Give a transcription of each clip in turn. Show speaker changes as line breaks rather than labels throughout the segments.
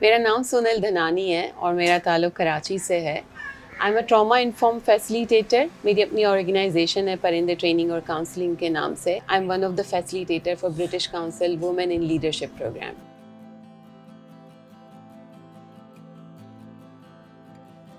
मेरा नाम सोनल धनानी है और मेरा ताल्लुक़ कराची से है। I am a trauma inform facilitator. मेरी अपनी ऑर्गेनाइजेशन है परिंदे ट्रेनिंग और काउंसलिंग के नाम से। I am one of the facilitator for British council women in leadership programme.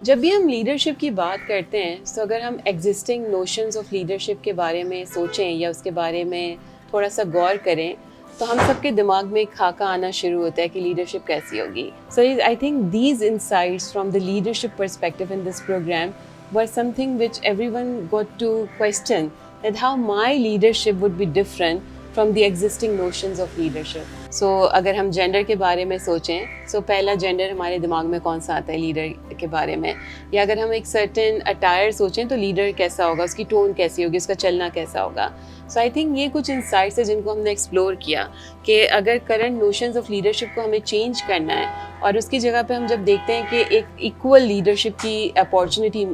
जब भी हम लीडरशिप की बात करते हैं तो अगर हम एग्जिस्टिंग नोशंस ऑफ लीडरशिप के बारे में सोचें या उसके बारे में थोड़ा सा गौर करें तो हम सबके दिमाग में एक खाका आना शुरू होता है कि लीडरशिप कैसी होगी। So I think these insights from the leadership perspective in this program were something which everyone got to question that how my leadership would be different from the existing notions of leadership. So अगर हम gender के बारे में सोचें सो पहला gender हमारे दिमाग में कौन सा आता है लीडर के बारे में, या अगर हम एक सर्टेन अटायर सोचें तो लीडर कैसा होगा, उसकी टोन कैसी होगी, उसका चलना कैसा होगा। सो आई थिंक ये कुछ इंसाइट्स है जिनको हमने एक्सप्लोर किया कि अगर करंट नोशंस ऑफ लीडरशिप को हमें चेंज करना है और उसकी जगह पे हम जब देखते हैं कि एक इक्वल लीडरशिप की अपॉर्चुनिटी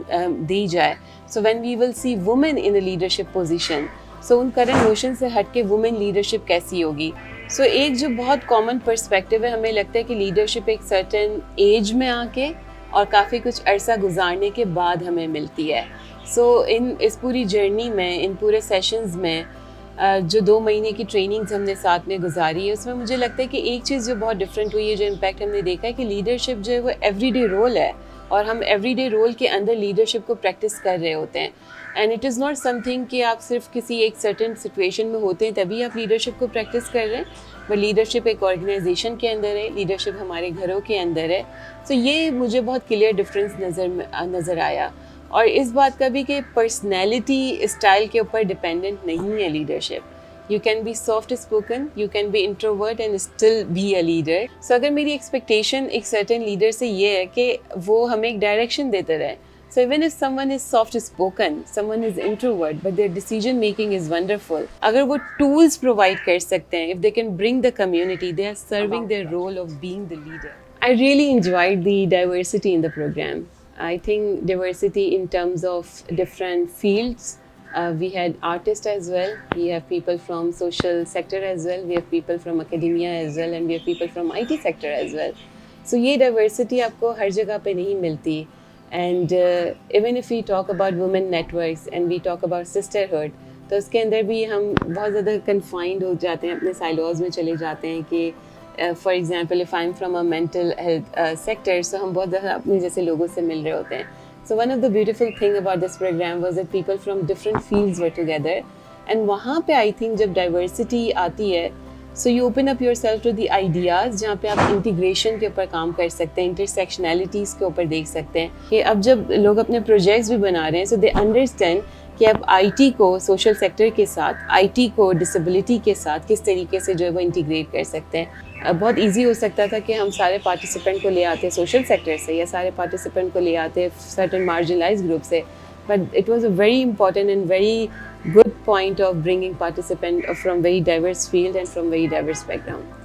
दी जाए, so when we will see women in a leadership position, so उन करंट नोशन से हट के वुमेन लीडरशिप कैसी होगी। सो एक जो बहुत कॉमन पर्सपेक्टिव है, हमें लगता है कि लीडरशिप एक सर्टेन एज में आके और काफ़ी कुछ अरसा गुजारने के बाद हमें मिलती है। सो इस पूरी जर्नी में, इन पूरे सेशंस में जो 2 महीने की ट्रेनिंग्स हमने साथ में गुजारी है, उसमें मुझे लगता है कि एक चीज़ जो बहुत डिफरेंट हुई है, जो इम्पैक्ट हमने देखा है कि लीडरशिप जो है वो एवरीडे रोल है और हम एवरीडे रोल के अंदर लीडरशिप को प्रैक्टिस कर रहे होते हैं। And it is not something कि आप सिर्फ किसी एक सर्टेन सिचुएशन में होते हैं तभी आप लीडरशिप को प्रैक्टिस कर रहे हैं, बट लीडरशिप एक ऑर्गेनाइजेशन के अंदर है, लीडरशिप हमारे घरों के अंदर है। सो ये मुझे बहुत क्लियर डिफरेंस नज़र आया, और इस बात का भी कि पर्सनैलिटी स्टाइल के ऊपर डिपेंडेंट नहीं है leadership. You can be soft spoken, you can be introvert and still be a leader. So अगर मेरी एक्सपेक्टेशन एक सर्टेन लीडर से ये है कि वो हमें एक डायरेक्शन देते रहे। So even if someone is soft spoken, someone is introvert, but their decision making is wonderful. अगर वो tools provide कर सकते हैं, if they can bring the community, they are serving their role of being the leader. I really enjoyed the diversity in the program. I think diversity in terms of different fields. We had artists as well. We have people from social sector as well. We have people from academia as well, and we have people from IT sector as well. So ये diversity आपको हर जगह पे नहीं मिलती. And even if we talk about women networks and we talk about sisterhood, तो उसके अंदर भी हम बहुत ज़्यादा confined हो जाते हैं, अपने silos में चले जाते हैं कि for example if I'm from a mental health sector, so हम बहुत ज़्यादा अपने जैसे लोगों से मिल रहे होते हैं. So one of the beautiful thing about this program was that people from different fields were together, and वहाँ पे I think जब diversity आती है, so you open up yourself to the ideas जहाँ पे आप इंटीग्रेशन के ऊपर काम कर सकते हैं, इंटरसेक्शनैलिटीज़ के ऊपर देख सकते हैं कि अब जब लोग अपने प्रोजेक्ट्स भी बना रहे हैं, सो दे अंडरस्टैंड कि अब आईटी को सोशल सेक्टर के साथ, आईटी को डिसेबिलिटी के साथ किस तरीके से जो है वो इंटीग्रेट कर सकते हैं। बहुत ईजी हो सकता था कि हम सारे पार्टिसिपेंट को ले आते सोशल सेक्टर से या सारे पार्टिसिपेंट को ले आते सर्टेन मार्जिनलाइज्ड ग्रुप से, but it was a very important and very good point of bringing participants from very diverse field and from very diverse background.